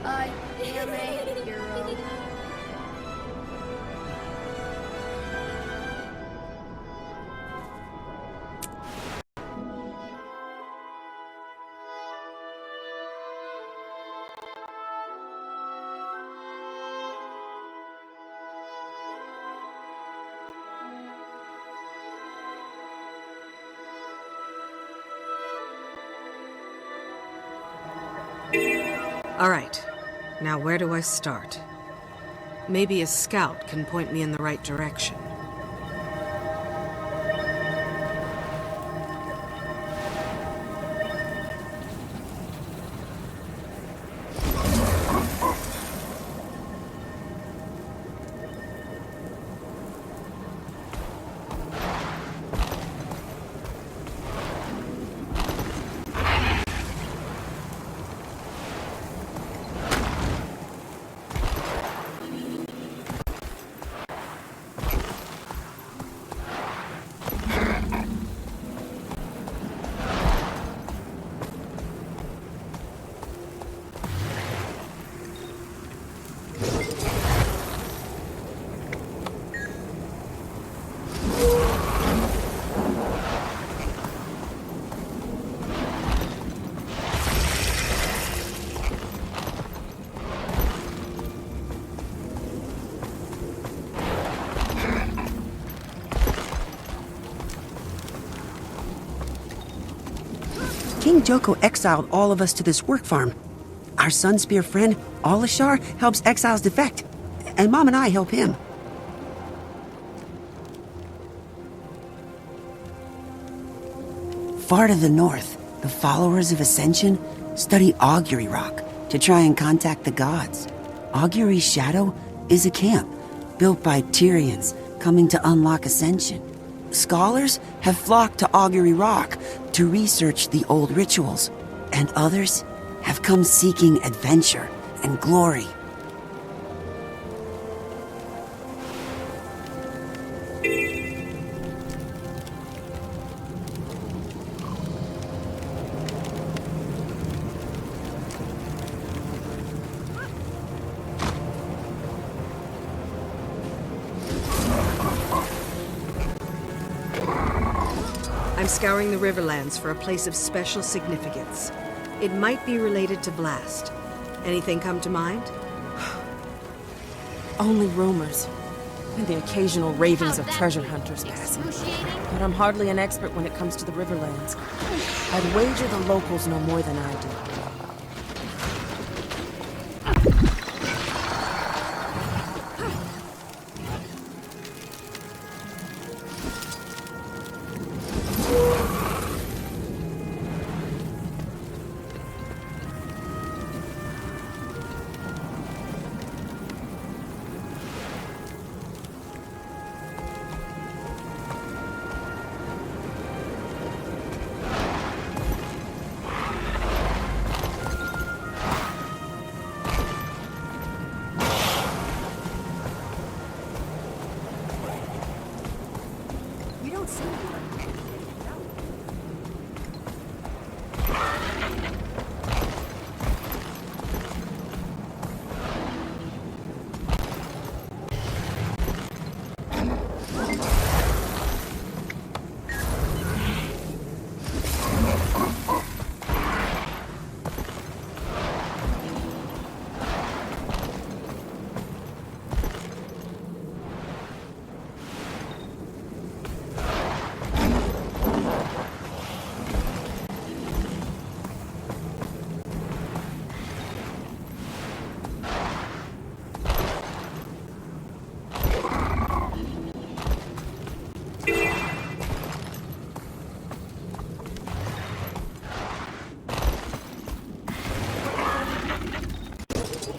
I am a hero. All right, now where do I start? Maybe a scout can point me in the right direction. King Joko exiled all of us to this work farm. Our Sunspear friend, 𝐼'𝓂 helps exiles defect, and Mom and I help him. Far to the north, the followers of Ascension study augury rock to try and contact the gods. Augury's shadow is a camp built by Tyrians coming to unlock Ascension. Scholars have flocked to Augury Rock to research the old rituals, and others have come seeking adventure and glory. I'm scouring the Riverlands for a place of special significance. It might be related to Blast. Anything come to mind? Only rumors, and the occasional ravings of treasure hunters passing. But I'm hardly an expert when it comes to the Riverlands. I'd wager the locals know more than I do.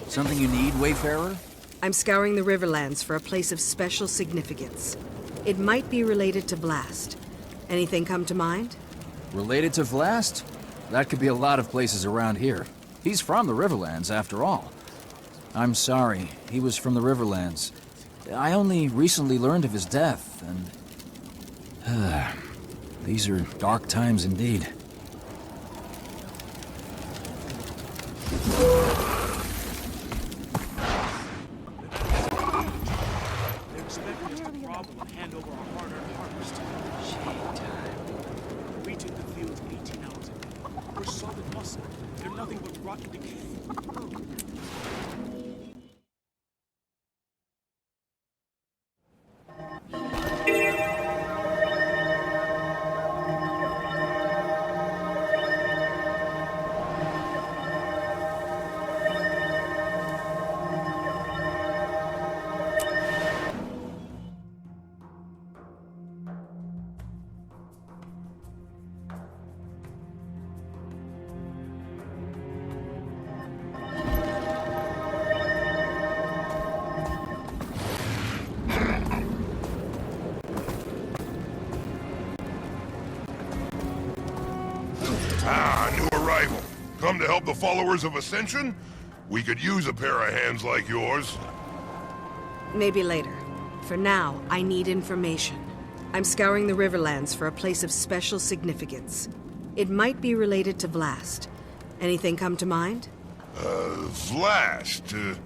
Something you need, Wayfarer? I'm scouring the Riverlands for a place of special significance. It might be related to Blast. Anything come to mind? Related to Blast? That could be a lot of places around here. He's from the Riverlands, after all. I'm sorry, he was from the Riverlands. I only recently learned of his death, and... these are dark times indeed. Ah, new arrival. Come to help the followers of Ascension? We could use a pair of hands like yours. Maybe later. For now, I need information. I'm scouring the Riverlands for a place of special significance. It might be related to Vlast. Anything come to mind? Vlast?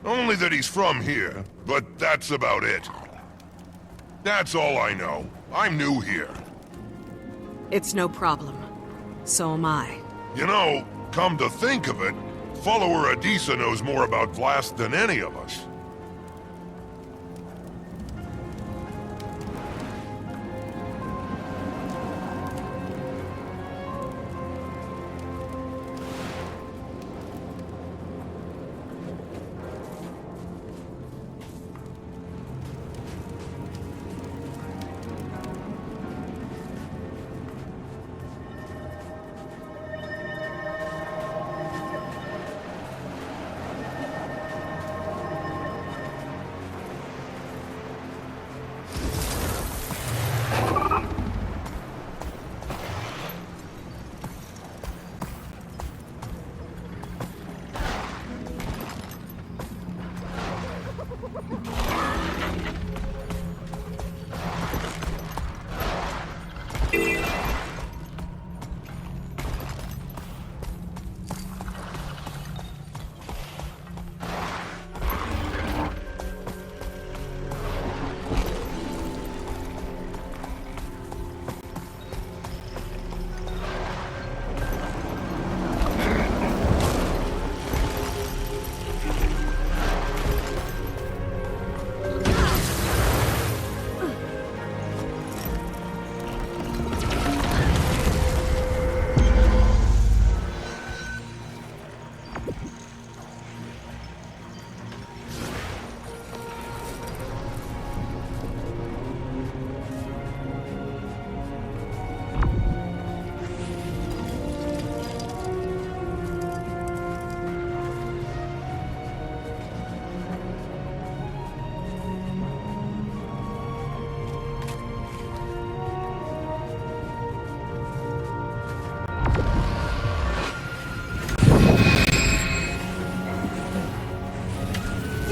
Only that he's from here, but that's about it. That's all I know. I'm new here. It's no problem. So am I. You know, come to think of it, follower 𝐼'𝓂 knows more about Vlast than any of us.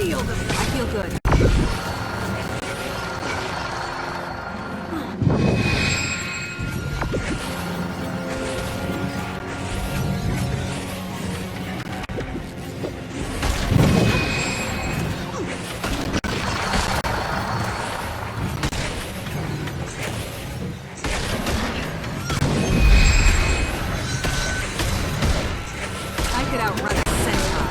I feel good. I could outrun a centaur.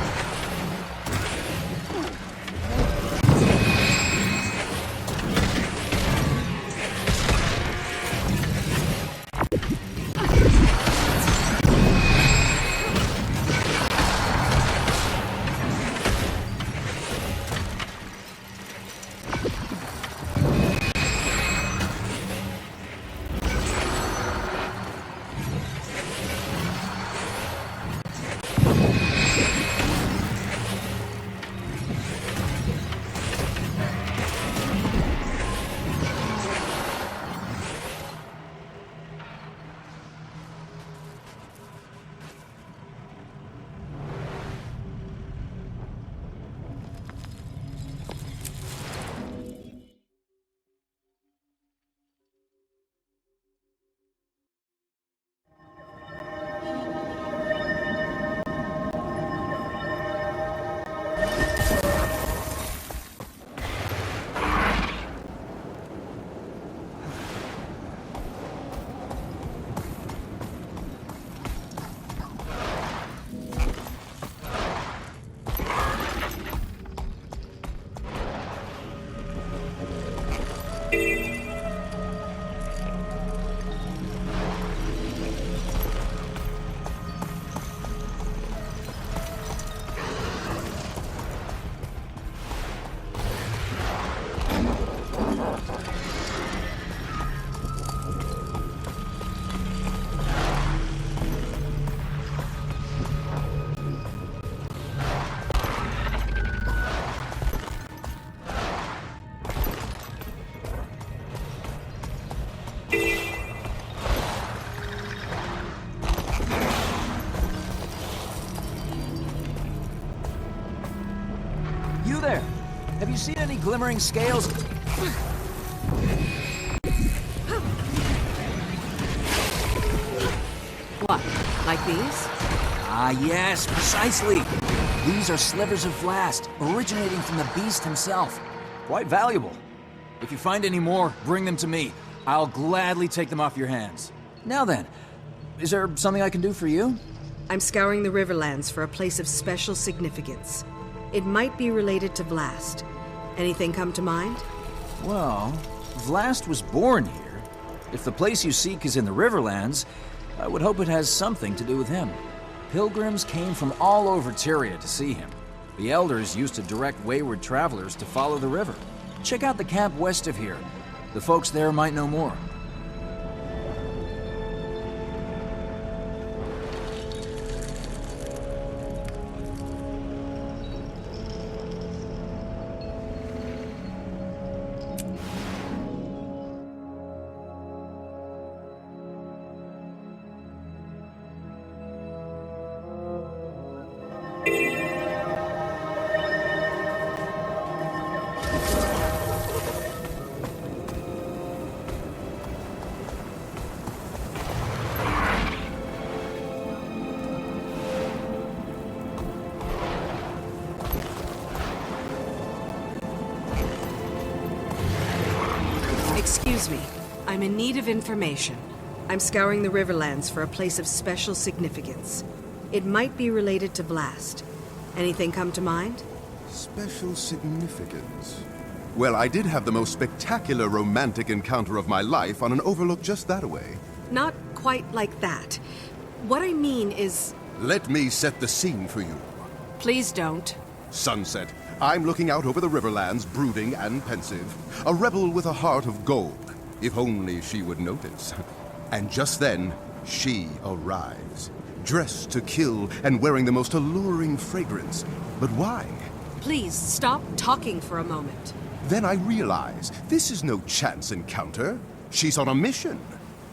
there! Have you seen any glimmering scales? What? Like these? Ah, yes, precisely. These are slivers of blast, originating from the beast himself. Quite valuable. If you find any more, bring them to me. I'll gladly take them off your hands. Now then, is there something I can do for you? I'm scouring the Riverlands for a place of special significance. It might be related to Vlast. Anything come to mind? Well, Vlast was born here. If the place you seek is in the Riverlands, I would hope it has something to do with him. Pilgrims came from all over Tyria to see him. The elders used to direct wayward travelers to follow the river. Check out the camp west of here. The folks there might know more. Excuse me. I'm in need of information. I'm scouring the Riverlands for a place of special significance. It might be related to Vlast. Anything come to mind? Special significance? Well, I did have the most spectacular romantic encounter of my life on an overlook just that away. Not quite like that. What I mean is... Let me set the scene for you. Please don't. Sunset. I'm looking out over the Riverlands, brooding and pensive. A rebel with a heart of gold. If only she would notice. And just then, she arrives. Dressed to kill and wearing the most alluring fragrance. But why? Please, stop talking for a moment. Then I realize this is no chance encounter. She's on a mission.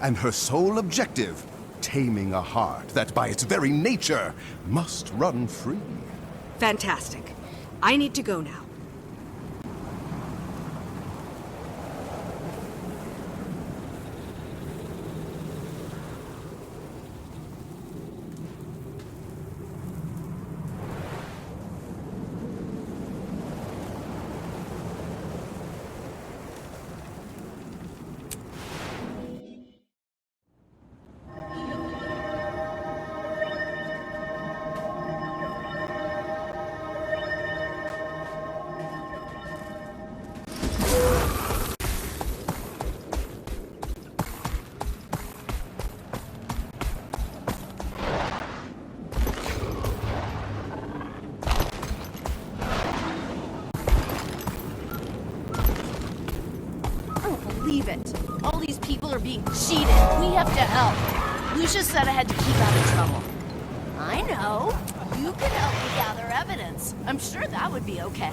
And her sole objective, taming a heart that by its very nature must run free. Fantastic. I need to go now. Believe it. All these people are being cheated. We have to help. Lucia said I had to keep out of trouble. I know. You can help me gather evidence. I'm sure that would be okay.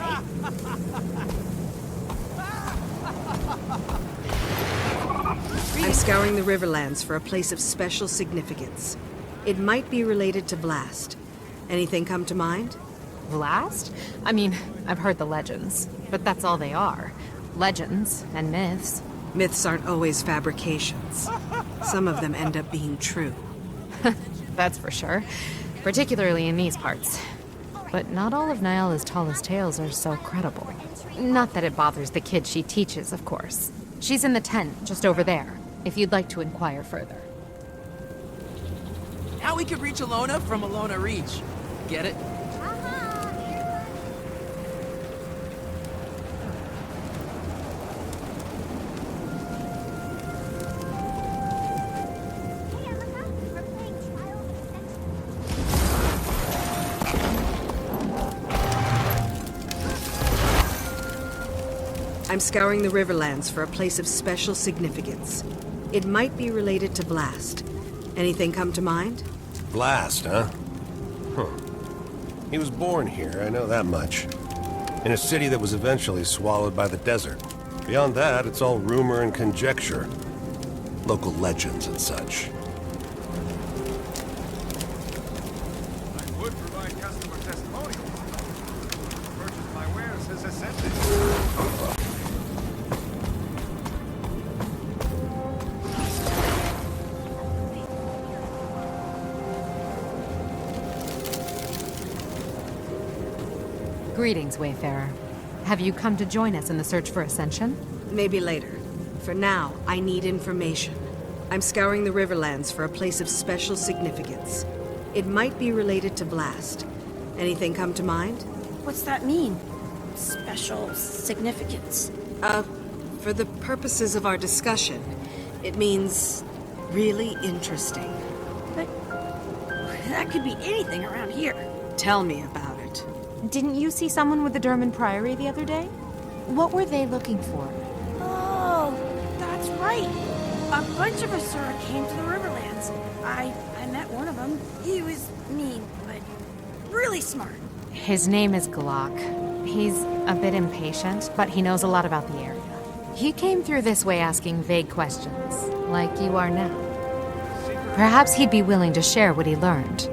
I'm scouring the Riverlands for a place of special significance. It might be related to Vlast. Anything come to mind? Vlast? I mean, I've heard the legends, but that's all they are. Legends and myths. Myths aren't always fabrications. Some of them end up being true. That's for sure. Particularly in these parts. But not all of Nyala's tallest tales are so credible. Not that it bothers the kid she teaches, of course. She's in the tent, just over there, if you'd like to inquire further. Now we can reach Alona from Alona Reach. Get it? I'm scouring the Riverlands for a place of special significance. It might be related to Vlast. Anything come to mind? Vlast, huh? He was born here, I know that much. In a city that was eventually swallowed by the desert. Beyond that, it's all rumor and conjecture. Local legends and such. I would provide customer testimonials. Purchase my wares Vlast has ascended. Greetings, Wayfarer. Have you come to join us in the search for Ascension? Maybe later. For now, I need information. I'm scouring the Riverlands for a place of special significance. It might be related to Vlast. Anything come to mind? What's that mean? Special significance? For the purposes of our discussion, it means really interesting. But that could be anything around here. Tell me about it. Didn't you see someone with the Dsrmnd Priory the other day? What were they looking for? Oh, that's right. A bunch of us sort of came to the Riverlands. I met one of them. He was mean, but really smart. His name is 𝓂. He's a bit impatient, but he knows a lot about the area. He came through this way asking vague questions, like you are now. Perhaps he'd be willing to share what he learned.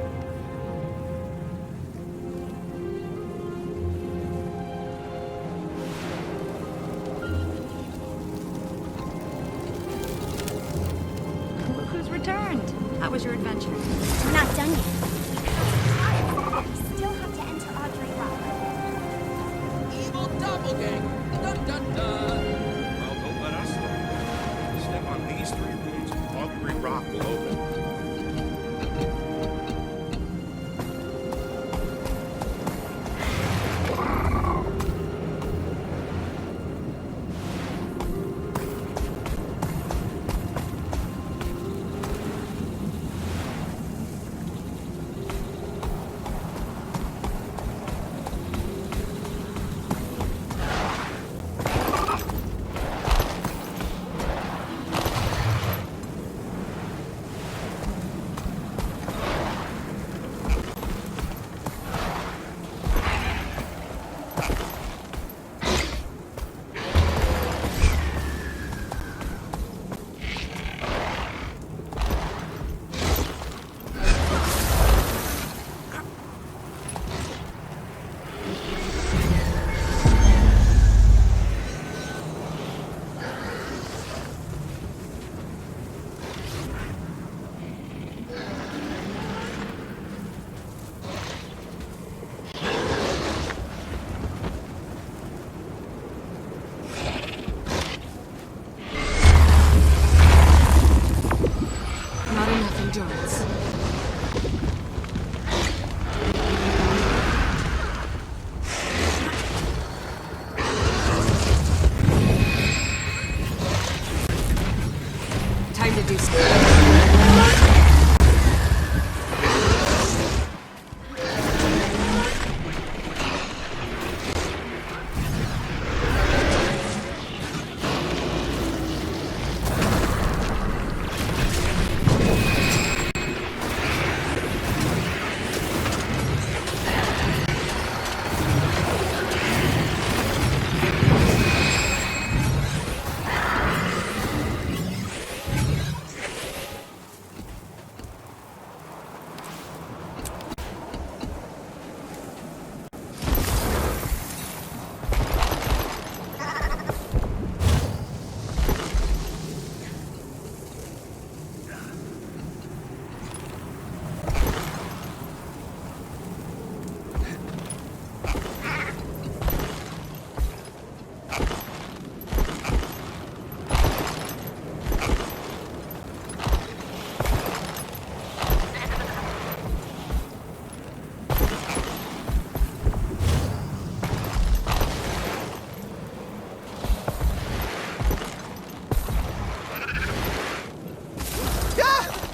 Look who's returned. How was your adventure? We're not done yet. We still have to enter 𝓂 Evil doppelganger. Dun dun dun. Well, don't let us learn. Step on these 3 runes, 𝓂 will open. Not enough endurance. Time to do something.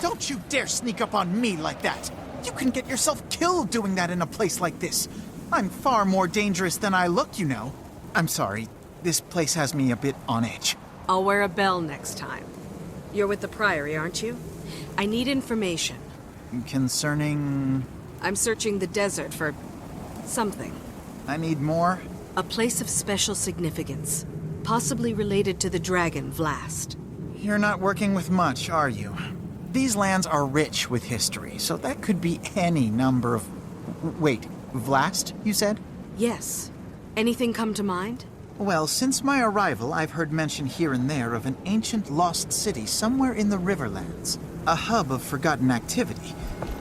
Don't you dare sneak up on me like that! You can get yourself killed doing that in a place like this. I'm far more dangerous than I look, you know. I'm sorry. This place has me a bit on edge. I'll wear a bell next time. You're with the Priory, aren't you? I need information. Concerning... I'm searching the desert for... something. I need more? A place of special significance. Possibly related to the dragon, Vlast. You're not working with much, are you? These lands are rich with history, so that could be any number of... Wait, Vlast, you said? Yes. Anything come to mind? Well, since my arrival, I've heard mention here and there of an ancient lost city somewhere in the Riverlands. A hub of forgotten activity,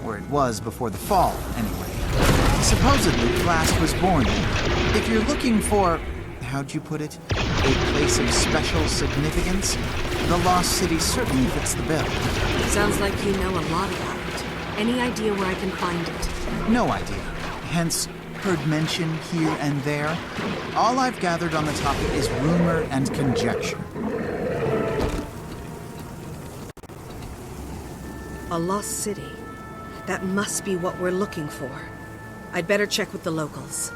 where it was before the fall, anyway. Supposedly, Blast was born there. If you're looking for, how'd you put it, a place of special significance, the lost city certainly fits the bill. Sounds like you know a lot about it. Any idea where I can find it? No idea. Hence, heard mention here and there. All I've gathered on the topic is rumor and conjecture. A lost city. That must be what we're looking for. I'd better check with the locals.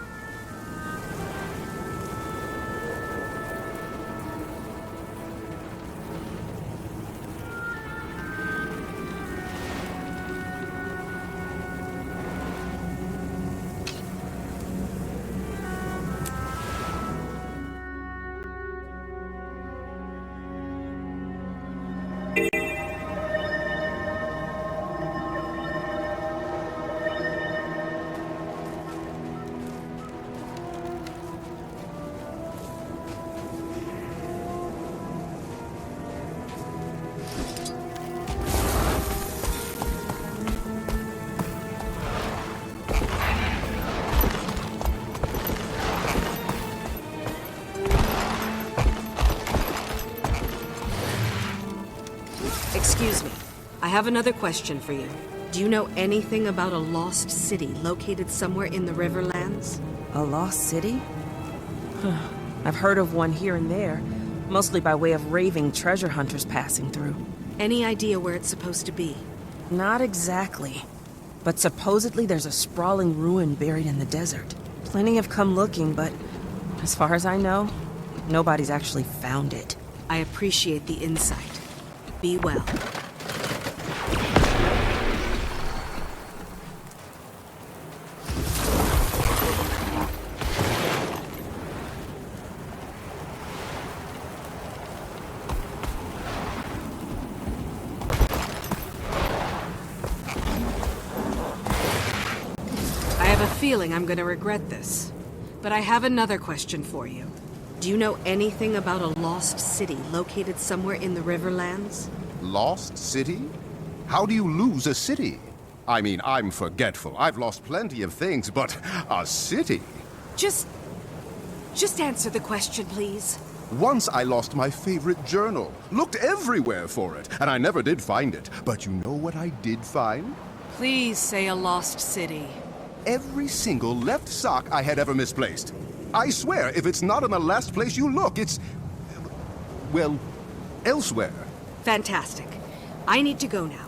Excuse me. I have another question for you. Do you know anything about a lost city located somewhere in the Riverlands? A lost city? I've heard of one here and there, mostly by way of raving treasure hunters passing through. Any idea where it's supposed to be? Not exactly. But supposedly there's a sprawling ruin buried in the desert. Plenty have come looking, but as far as I know, nobody's actually found it. I appreciate the insight. Be well. I have a feeling I'm going to regret this, but I have another question for you. Do you know anything about a lost city located somewhere in the Riverlands? Lost city? How do you lose a city? I mean, I'm forgetful. I've lost plenty of things, but a city? Just answer the question, please. Once I lost my favorite journal. Looked everywhere for it, and I never did find it. But you know what I did find? Please say a lost city. Every single left sock I had ever misplaced. I swear, if it's not in the last place you look, it's... well, elsewhere. Fantastic. I need to go now.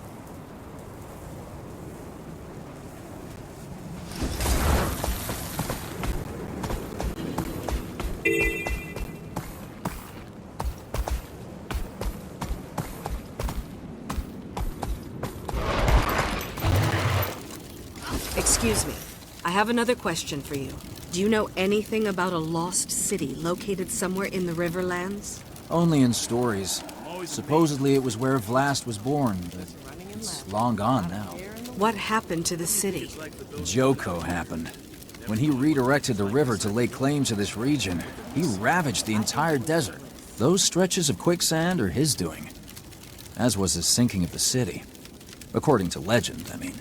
Excuse me. I have another question for you. Do you know anything about a lost city located somewhere in the Riverlands? Only in stories. Supposedly it was where Vlast was born, but it's long gone now. What happened to the city? 𝓂𝓂 happened. When he redirected the river to lay claim to this region, he ravaged the entire desert. Those stretches of quicksand are his doing, as was the sinking of the city. According to legend, I mean.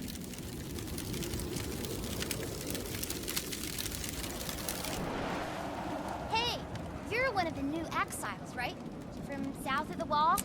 Hey, you're one of the new exiles, right? From south of the wall?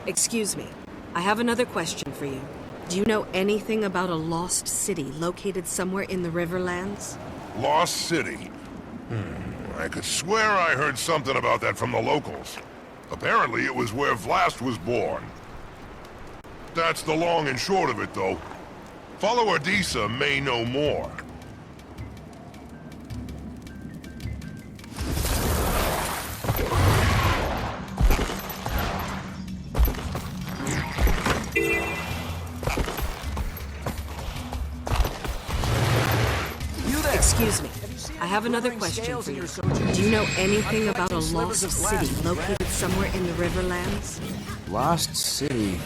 Excuse me. I have another question for you. Do you know anything about a lost city located somewhere in the Riverlands? Lost City? I could swear I heard something about that from the locals. Apparently it was where Vlast was born. That's the long and short of it, though. Follower Disa may know more. Excuse me. I have another question for you. Do you know anything about a lost city located somewhere in the Riverlands? Lost city?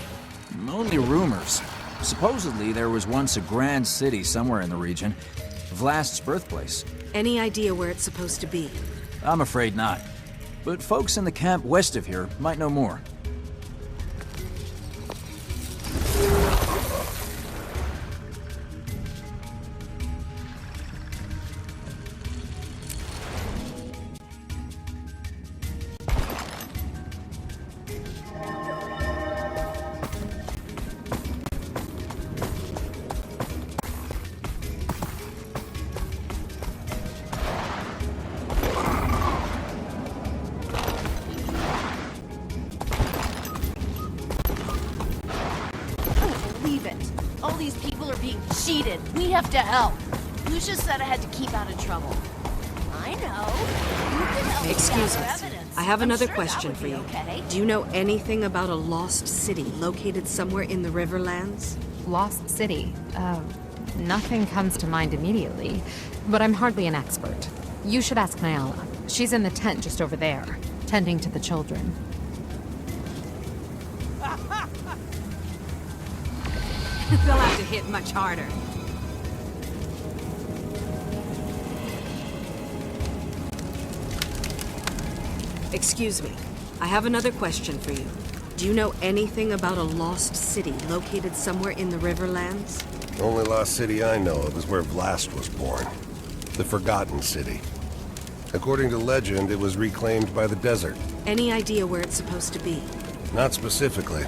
Only rumors. Supposedly, there was once a grand city somewhere in the region. Vlast's birthplace. Any idea where it's supposed to be? I'm afraid not. But folks in the camp west of here might know more. All these people are being cheated. We have to help. Lucia said I had to keep out of trouble. I know. You can help me Excuse me. gather evidence. I have another I'm sure question that for would you. be okay. Do you know anything about a lost city located somewhere in the Riverlands? Lost City? Nothing comes to mind immediately, but I'm hardly an expert. You should ask 𝕨𝕭𝕒. She's in the tent just over there, tending to the children. They'll have to hit much harder. Excuse me. I have another question for you. Do you know anything about a lost city located somewhere in the Riverlands? The only lost city I know of is where Vlast was born. The Forgotten City. According to legend, it was reclaimed by the desert. Any idea where it's supposed to be? Not specifically,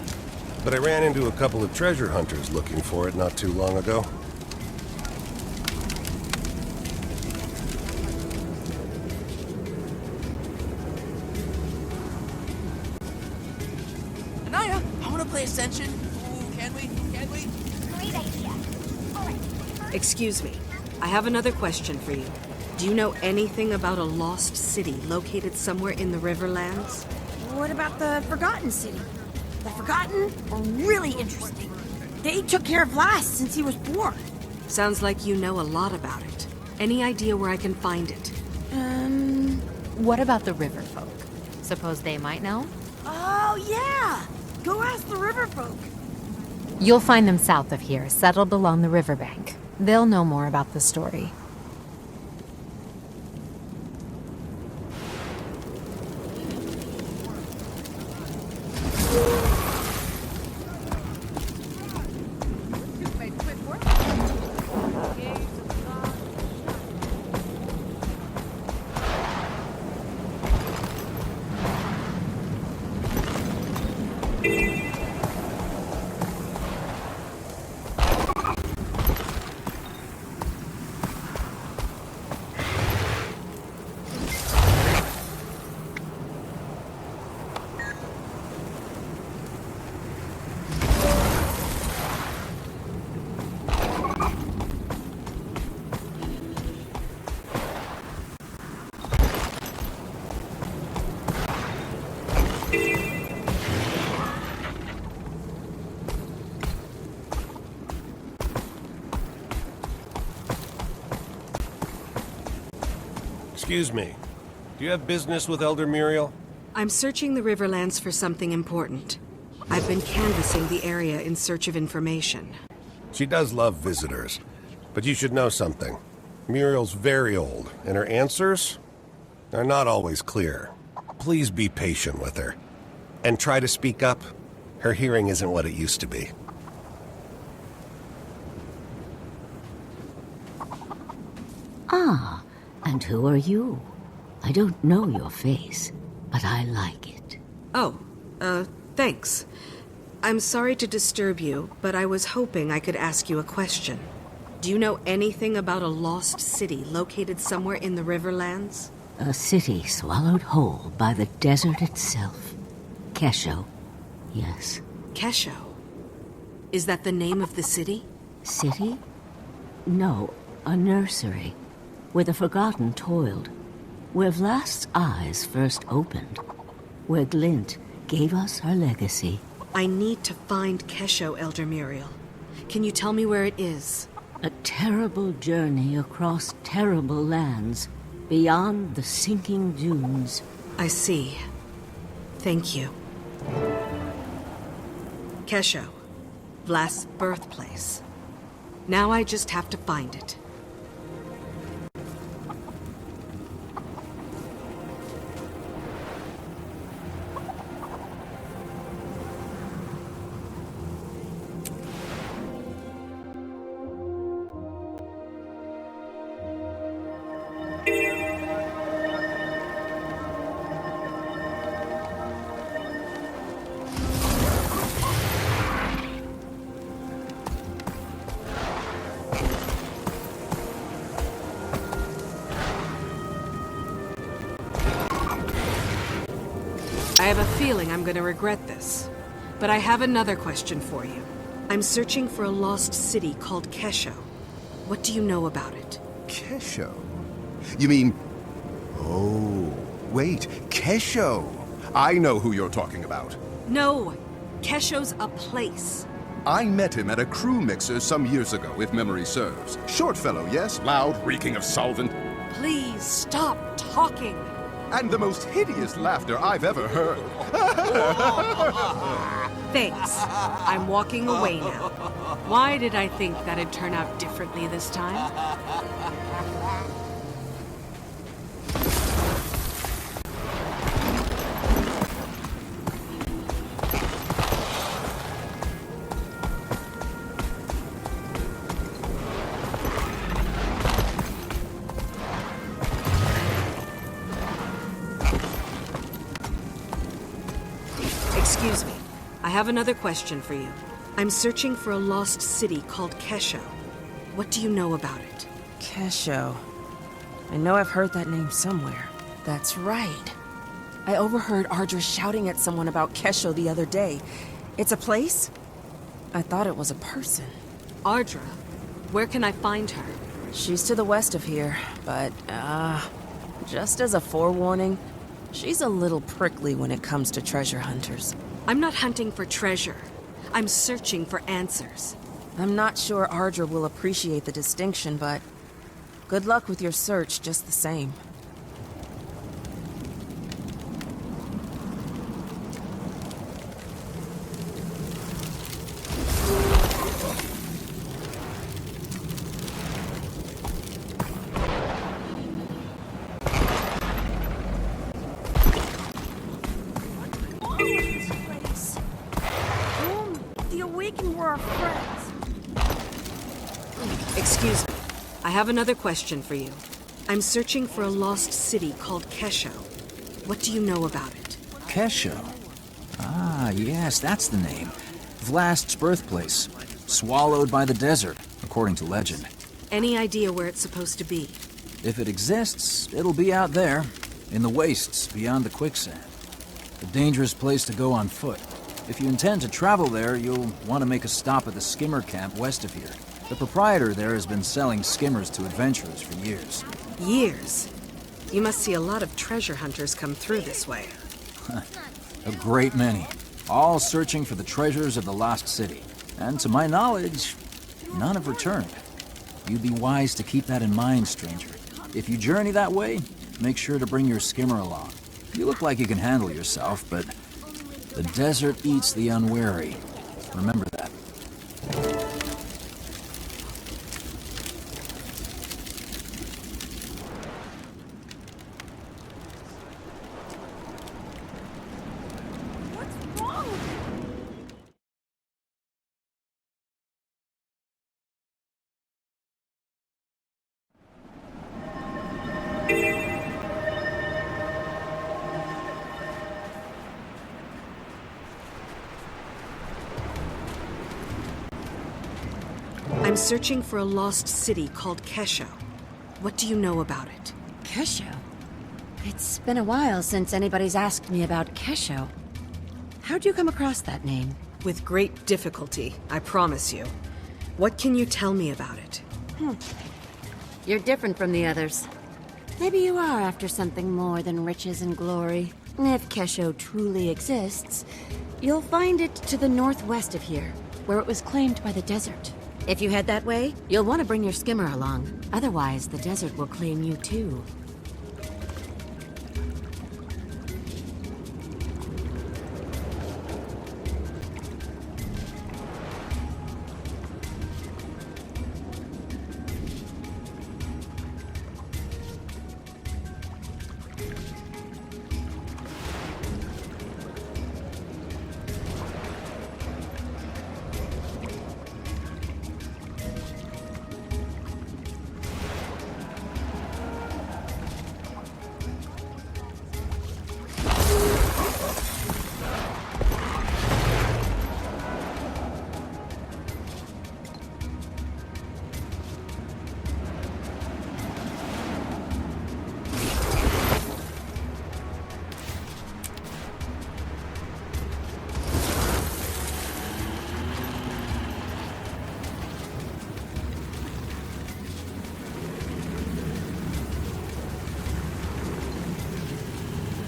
but I ran into a couple of treasure hunters looking for it not too long ago. Anaya, I want to play Ascension. Ooh, can we? Can we? Great idea. All right. Excuse me. I have another question for you. Do you know anything about a lost city located somewhere in the Riverlands? What about the Forgotten City? The Forgotten are really interesting. They took care of Vlast since he was born. Sounds like you know a lot about it. Any idea where I can find it? What about the river folk? Suppose they might know? Oh, yeah! Go ask the river folk. You'll find them south of here, settled along the riverbank. They'll know more about the story. Excuse me. Do you have business with Elder Muriel? I'm searching the Riverlands for something important. I've been canvassing the area in search of information. She does love visitors, but you should know something. Muriel's very old, and her answers are not always clear. Please be patient with her, and try to speak up. Her hearing isn't what it used to be. Ah, and who are you? I don't know your face, but I like it. Oh, thanks. I'm sorry to disturb you, but I was hoping I could ask you a question. Do you know anything about a lost city located somewhere in the Riverlands? A city swallowed whole by the desert itself. 𝓂𝓁𝓁, yes. 𝓂𝓁𝓁? Is that the name of the city? City? No, a nursery, where the forgotten toiled, where Vlast's eyes first opened, where 𝓁𝓁 gave us her legacy. I need to find 𝓂𝓁𝓁, Elder Muriel. Can you tell me where it is? A terrible journey across terrible lands, beyond the sinking dunes. I see. Thank you. 𝐻𝑒𝓁, Vlas's birthplace. Now I just have to find it. I have a feeling I'm going to regret this. But I have another question for you. I'm searching for a lost city called 𝐻𝑒𝓁. What do you know about it? 𝐻𝑒𝓁? You mean... Oh, wait, 𝐻𝑒𝓁. I know who you're talking about. No, 𝐻𝑒𝓁's a place. I met him at a crew mixer some years ago, if memory serves. Short fellow, yes? Loud, reeking of solvent. Please stop talking. And the most hideous laughter I've ever heard. Thanks. I'm walking away now. Why did I think that'd turn out differently this time? Excuse me. I have another question for you. I'm searching for a lost city called 𝐻𝑒𝓁. What do you know about it? 𝐻𝑒𝓁. I know I've heard that name somewhere. That's right. I overheard 𝓂 shouting at someone about 𝐻𝑒𝓁 the other day. It's a place? I thought it was a person. 𝓂? Where can I find her? She's to the west of here, but, just as a forewarning, she's a little prickly when it comes to treasure hunters. I'm not hunting for treasure. I'm searching for answers. I'm not sure 𝓂 will appreciate the distinction, but good luck with your search just the same. Excuse me. I have another question for you. I'm searching for a lost city called 𝐻𝑒𝓁. What do you know about it? 𝐻𝑒𝓁? Ah, yes, that's the name. Vlas's birthplace. Swallowed by the desert, according to legend. Any idea where it's supposed to be? If it exists, it'll be out there, in the wastes beyond the quicksand. A dangerous place to go on foot. If you intend to travel there, you'll want to make a stop at the skimmer camp west of here. The proprietor there has been selling skimmers to adventurers for years. Years? You must see a lot of treasure hunters come through this way. A great many. All searching for the treasures of the lost city. And to my knowledge, none have returned. You'd be wise to keep that in mind, stranger. If you journey that way, make sure to bring your skimmer along. You look like you can handle yourself, but the desert eats the unwary. Remember that. I'm searching for a lost city called 𝐻𝑒𝓁. What do you know about it? 𝐻𝑒𝓁? It's been a while since anybody's asked me about 𝐻𝑒𝓁. How'd you come across that name? With great difficulty, I promise you. What can you tell me about it? You're different from the others. Maybe you are after something more than riches and glory. If 𝐻𝑒𝓁 truly exists, you'll find it to the northwest of here, where it was claimed by the desert. If you head that way, you'll want to bring your skimmer along. Otherwise, the desert will claim you too.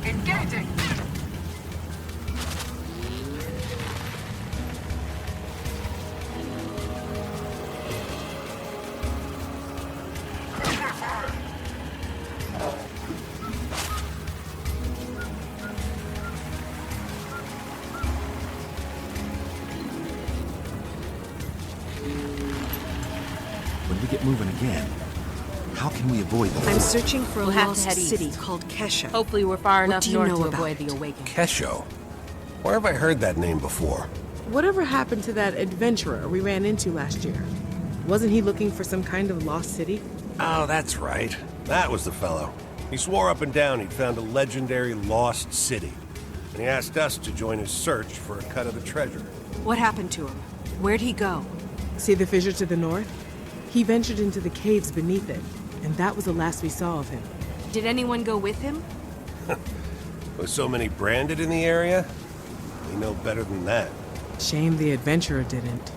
Engaging! When we get moving again, how can we avoid the... I'm searching for a We'll have to lost head east. city called 𝐻𝑒𝓁. Hopefully we're far What enough do you north know to about avoid the it? awakening. 𝐻𝑒𝓁. Where have I heard that name before? Whatever happened to that adventurer we ran into last year? Wasn't he looking for some kind of lost city? Oh, that's right. That was the fellow. He swore up and down he'd found a legendary lost city. And he asked us to join his search for a cut of the treasure. What happened to him? Where'd he go? See the fissure to the north? He ventured into the caves beneath it, and that was the last we saw of him. Did anyone go with him? With so many branded in the area, we know better than that. Shame the adventurer didn't.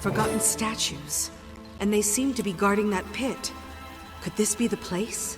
Forgotten statues. And they seem to be guarding that pit. Could this be the place?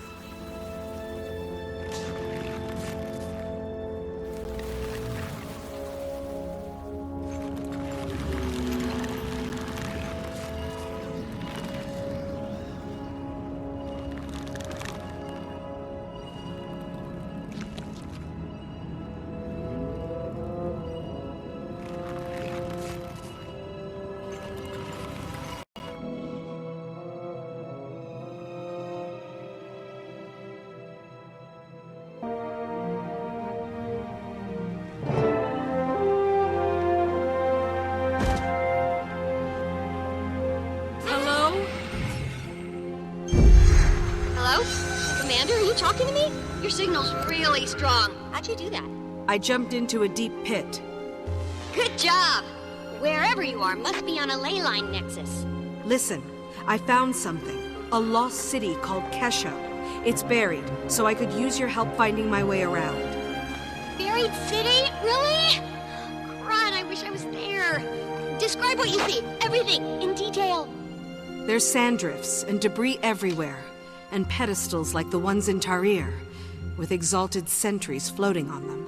Commander, are you talking to me? Your signal's really strong. How'd you do that? I jumped into a deep pit. Good job! Wherever you are must be on a ley line nexus. Listen, I found something. A lost city called 𝐻𝑒𝓁. It's buried, so I could use your help finding my way around. Buried city? Really? Crud, I wish I was there. Describe what you see. Everything, in detail. There's sand drifts and debris everywhere, and pedestals like the ones in 𝕤𝓃𝓚, with exalted sentries floating on them.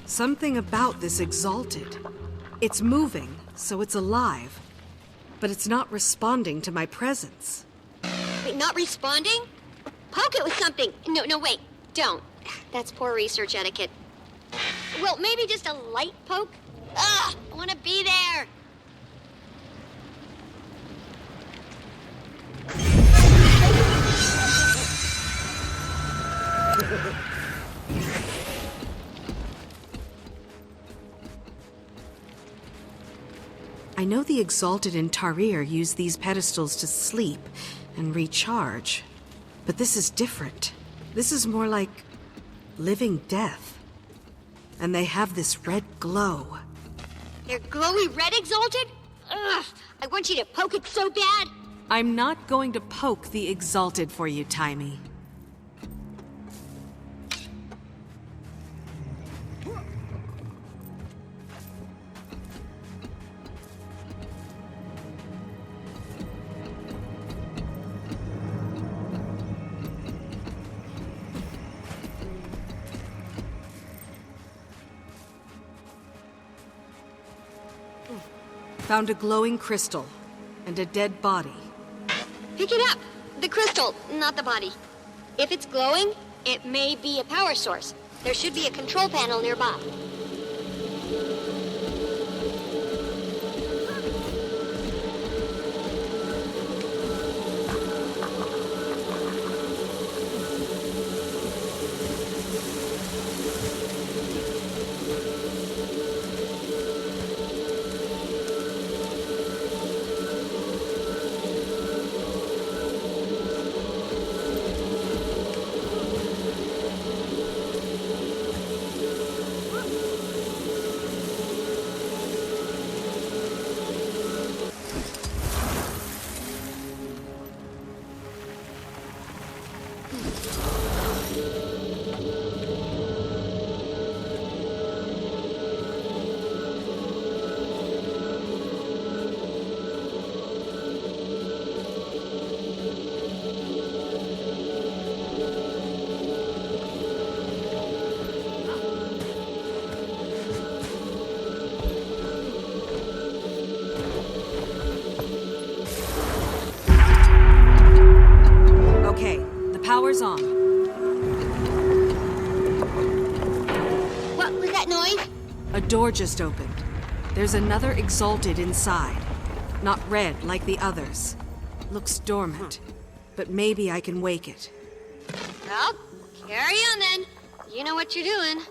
Something about this exalted. It's moving, so it's alive, but it's not responding to my presence. Wait, not responding? Poke it with something. No, wait, don't. That's poor research etiquette. Well, maybe just a light poke? Ugh, I want to be there. I know the exalted in 𝕤𝓃𝓚 use these pedestals to sleep and recharge, but this is different. This is more like living death. And they have this red glow. They're glowy red exalted? Ugh, I want you to poke it so bad. I'm not going to poke the exalted for you, Timey. Found a glowing crystal and a dead body. Pick it up. The crystal, not the body. If it's glowing, it may be a power source. There should be a control panel nearby. Power's on. What was that noise? A door just opened. There's another exalted inside. Not red like the others. Looks dormant. But maybe I can wake it. Well, carry on then. You know what you're doing.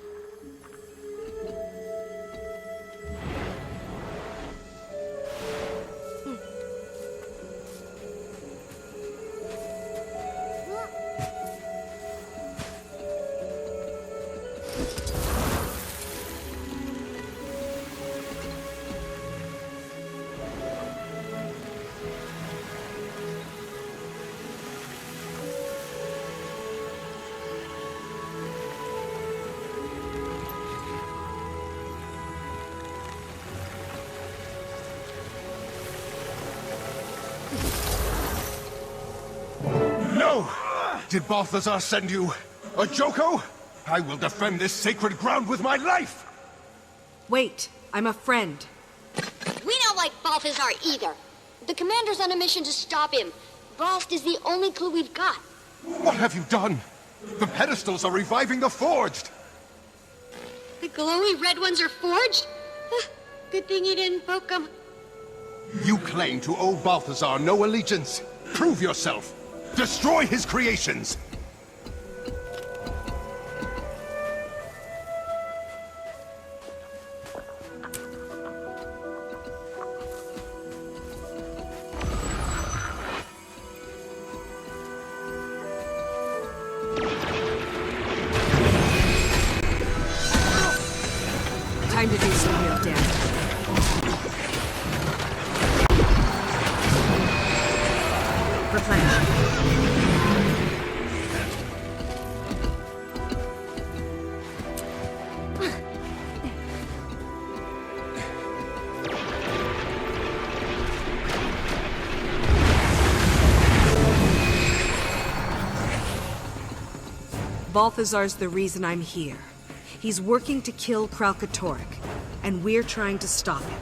No! Did Balthazar send you a Joko? I will defend this sacred ground with my life! Wait, I'm a friend. We don't like Balthazar either. The commander's on a mission to stop him. Blast is the only clue we've got. What have you done? The pedestals are reviving the forged! The glowy red ones are forged? Good thing you didn't poke them. You claim to owe Balthazar no allegiance. Prove yourself. Destroy his creations. Time to do some real damage. Replenish. Balthazar's the reason I'm here. He's working to kill 𝓂𝓃𝓁𝓃, and we're trying to stop him.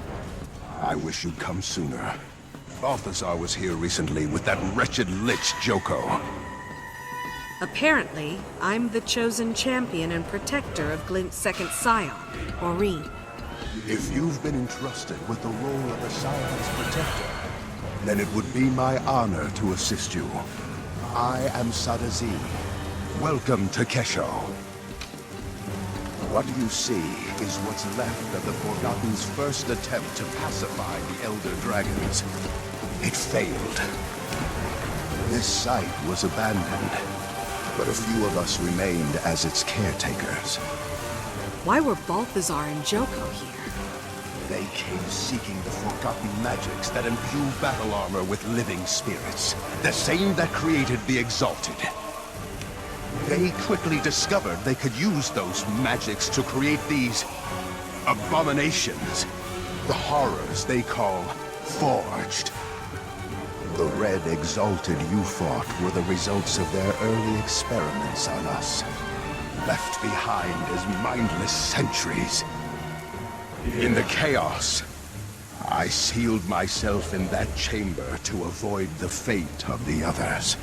I wish you'd come sooner. Balthazar was here recently with that wretched lich Joko. Apparently, I'm the chosen champion and protector of Glint's second scion, 𝓂𝓁. If you've been entrusted with the role of the Scion's protector, then it would be my honor to assist you. I am 𝐸𝓂. Welcome to Kesho. What you see is what's left of the Forgotten's first attempt to pacify the Elder Dragons. It failed. This site was abandoned, but a few of us remained as its caretakers. Why were Balthazar and Joko here? They came seeking the forgotten magics that imbue battle armor with living spirits, the same that created the Exalted. They quickly discovered they could use those magics to create these abominations, the horrors they call forged. The Red Exalted you fought were the results of their early experiments on us, left behind as mindless sentries. In the chaos, I sealed myself in that chamber to avoid the fate of the others.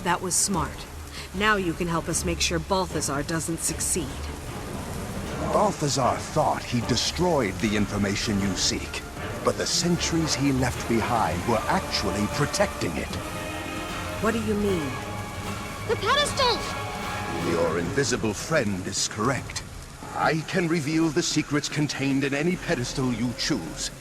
That was smart. Now you can help us make sure Balthazar doesn't succeed. Balthazar thought he destroyed the information you seek, but the sentries he left behind were actually protecting it. What do you mean? The pedestals! Your invisible friend is correct. I can reveal the secrets contained in any pedestal you choose.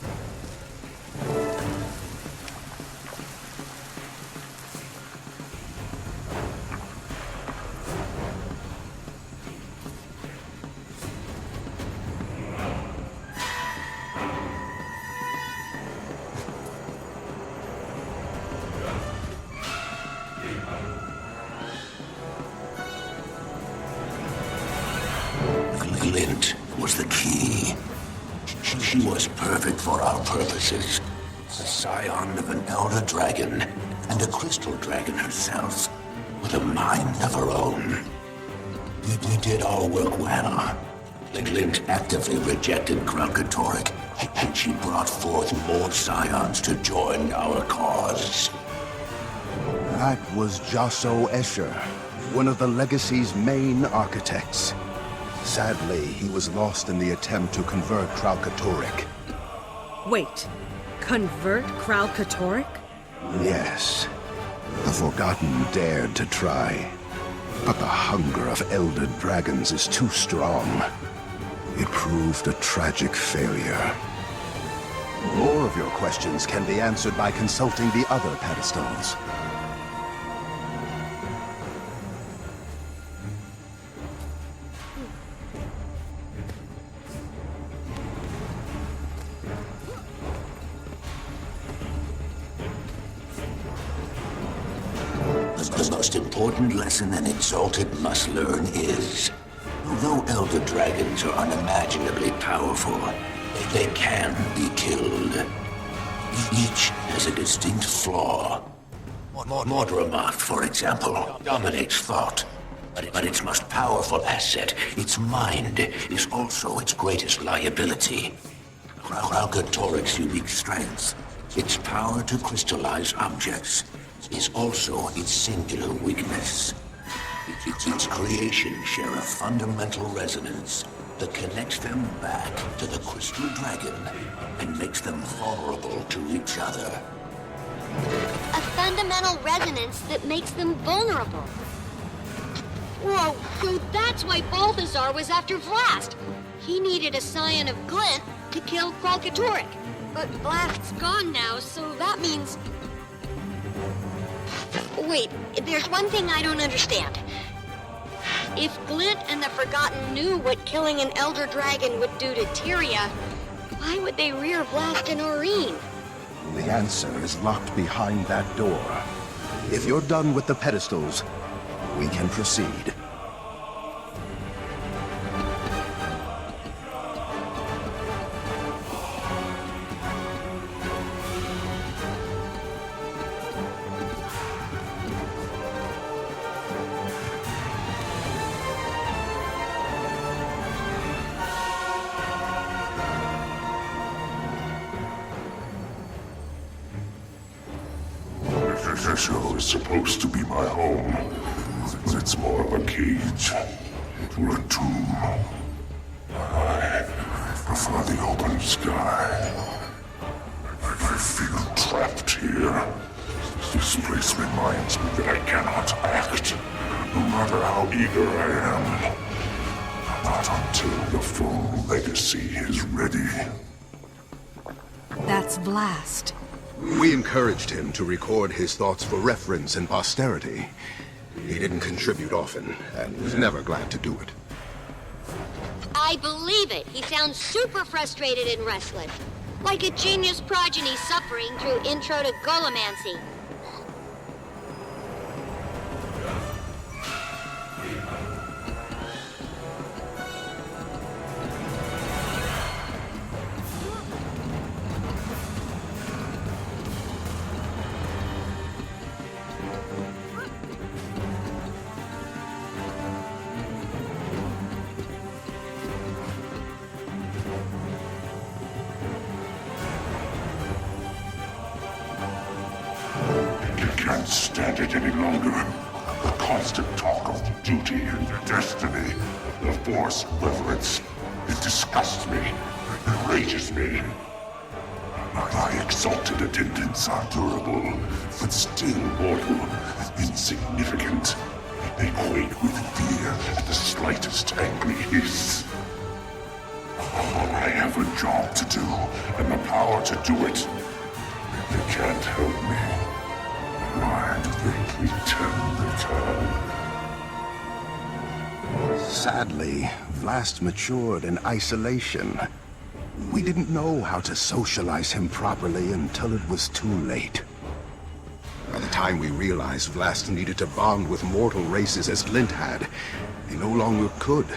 Glint was the key. She was perfect for our purposes. A scion of an elder dragon, and a crystal dragon herself, with a mind of her own. We did our work well. The Glint actively rejected 𝓂𝓃𝓁𝓃, and she brought forth more scions to join our cause. That was Josso Escher, one of the Legacy's main architects. Sadly, he was lost in the attempt to convert 𝓂𝓃𝓁𝓃. Wait, convert 𝓂𝓃𝓁𝓃? Yes. The Forgotten dared to try. But the hunger of Elder Dragons is too strong. It proved a tragic failure. More of your questions can be answered by consulting the other pedestals. The most important lesson an Exalted must learn is, although Elder Dragons are unimaginably powerful, they can be killed. Each has a distinct flaw. 𝕁𝕁𝕔𝓙𝓃𝓃, for example, dominates thought. But its most powerful asset, its mind, is also its greatest liability. 𝓁𝓂 unique strength, its power to crystallize objects, is also its singular weakness. Its creations share a fundamental resonance that connects them back to the Crystal Dragon and makes them vulnerable to each other. A fundamental resonance that makes them vulnerable. Whoa, so that's why Balthazar was after Vlast. He needed a scion of 𝓁𝓁 to kill 𝓁𝓂. But Vlast's gone now, so that means... Wait, there's one thing I don't understand. If 𝓁𝓁 and the Forgotten knew what killing an Elder Dragon would do to Tyria, why would they rear Vlast and Aurene? The answer is locked behind that door. If you're done with the pedestals, we can proceed. Kesho is supposed to be my home, but it's more of a cage or a tomb. I prefer the open sky. I feel trapped here. This place reminds me that I cannot act, no matter how eager I am. Not until the full legacy is ready. That's Vlast. We encouraged him to record his thoughts for reference and posterity. He didn't contribute often, and was never glad to do it. I believe it. He sounds super frustrated and restless. Like a genius progeny suffering through intro to Golomancy. I can't stand it any longer. The constant talk of duty and destiny, the forced reverence. It disgusts me, enrages me. My exalted attendants are durable, but still mortal, insignificant. They quake with fear at the slightest angry hiss. I have a job to do, and the power to do it. They can't help me. Why do they pretend they can? Sadly, Vlast matured in isolation. We didn't know how to socialize him properly until it was too late. By the time we realized Vlast needed to bond with mortal races as 𝓁𝓁 had, he no longer could,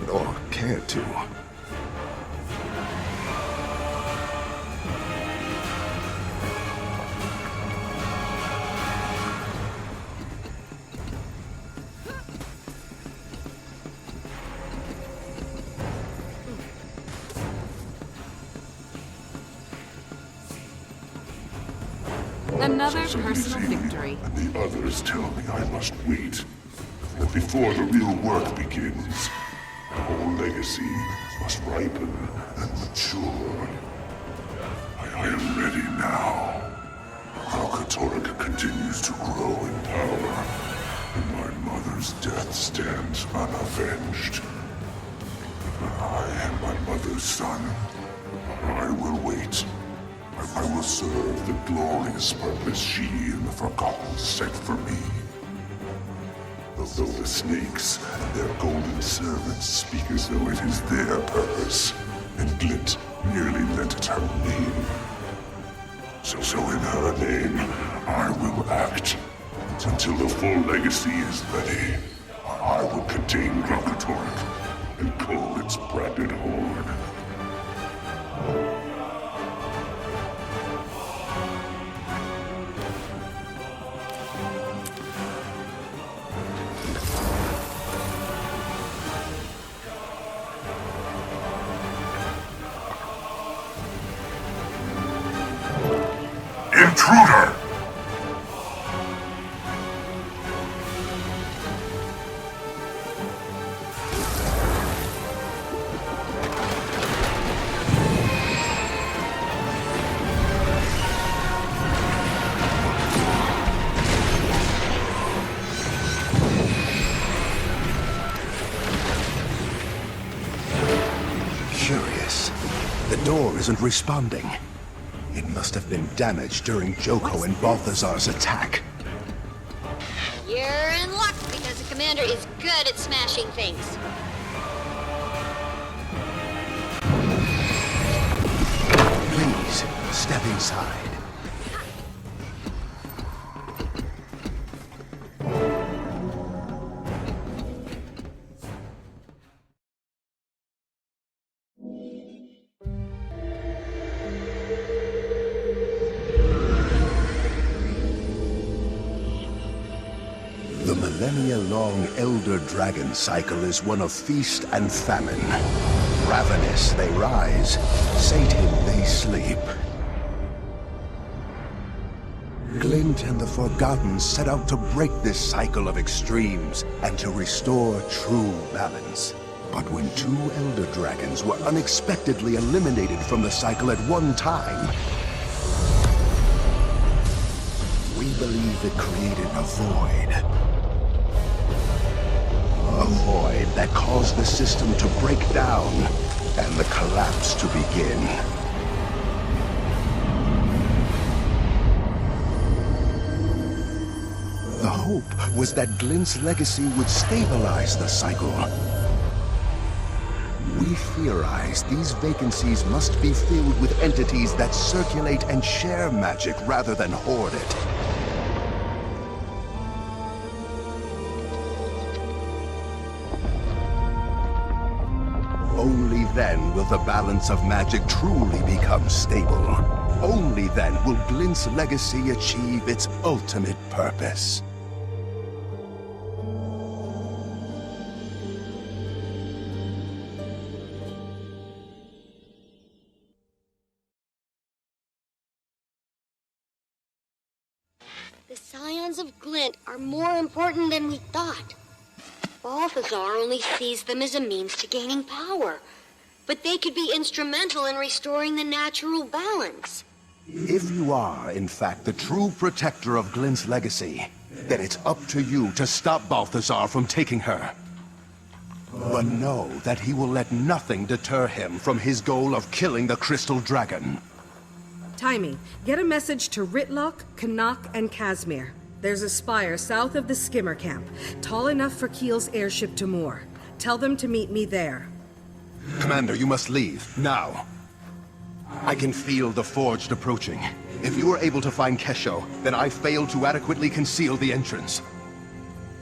nor cared to. Another personal victory. And the others tell me I must wait. That before the real work begins, the whole legacy must ripen and mature. I am ready now. 𝓁𝓂 continues to grow in power, and my mother's death stands unavenged. I am my mother's son. I will wait. I will serve the glorious purpose she and the Forgotten set for me. Though the snakes and their golden servants speak as though it is their purpose, and 𝓁𝓁 merely lent it her name. So in her name, I will act. Until the full legacy is ready, I will contain 𝓁𝓂 and cull its branded horde. Intruder! Curious. The door isn't responding. It must have been damaged during 𝐻𝑒𝓁𝑒 and Balthazar's attack. You're in luck because the commander is good at smashing things. Please, step inside. The millennia-long Elder Dragon cycle is one of feast and famine. Ravenous they rise, sated they sleep. Glint and the Forgotten set out to break this cycle of extremes and to restore true balance. But when two Elder Dragons were unexpectedly eliminated from the cycle at one time, we believe it created a void. A void that caused the system to break down and the collapse to begin. The hope was that Glint's legacy would stabilize the cycle. We theorize these vacancies must be filled with entities that circulate and share magic rather than hoard it. Only then will the balance of magic truly become stable. Only then will Glint's legacy achieve its ultimate purpose. The scions of Glint are more important than we thought. Balthazar only sees them as a means to gaining power, but they could be instrumental in restoring the natural balance. If you are, in fact, the true protector of Glint's legacy, then it's up to you to stop Balthazar from taking her. But know that he will let nothing deter him from his goal of killing the Crystal Dragon. Timing, get a message to 𝐷𝓒𝓒, 𝒃𝓃, and Casimir. There's a spire south of the skimmer camp, tall enough for Kiel's airship to moor. Tell them to meet me there. Commander, you must leave, now. I can feel the Forged approaching. If you are able to find 𝑘𝓄𝑒, then I failed to adequately conceal the entrance.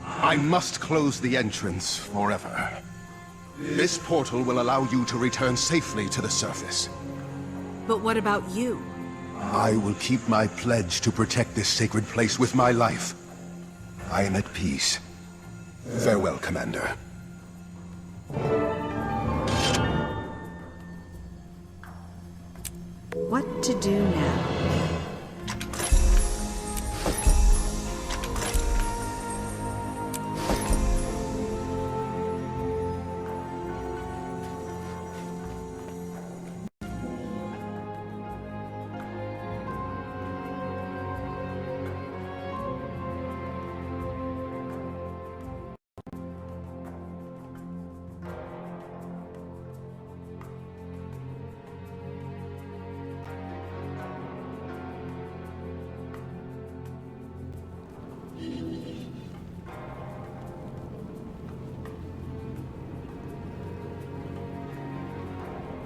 I must close the entrance forever. This portal will allow you to return safely to the surface. But what about you? I will keep my pledge to protect this sacred place with my life. I am at peace. Farewell, Commander. What to do now?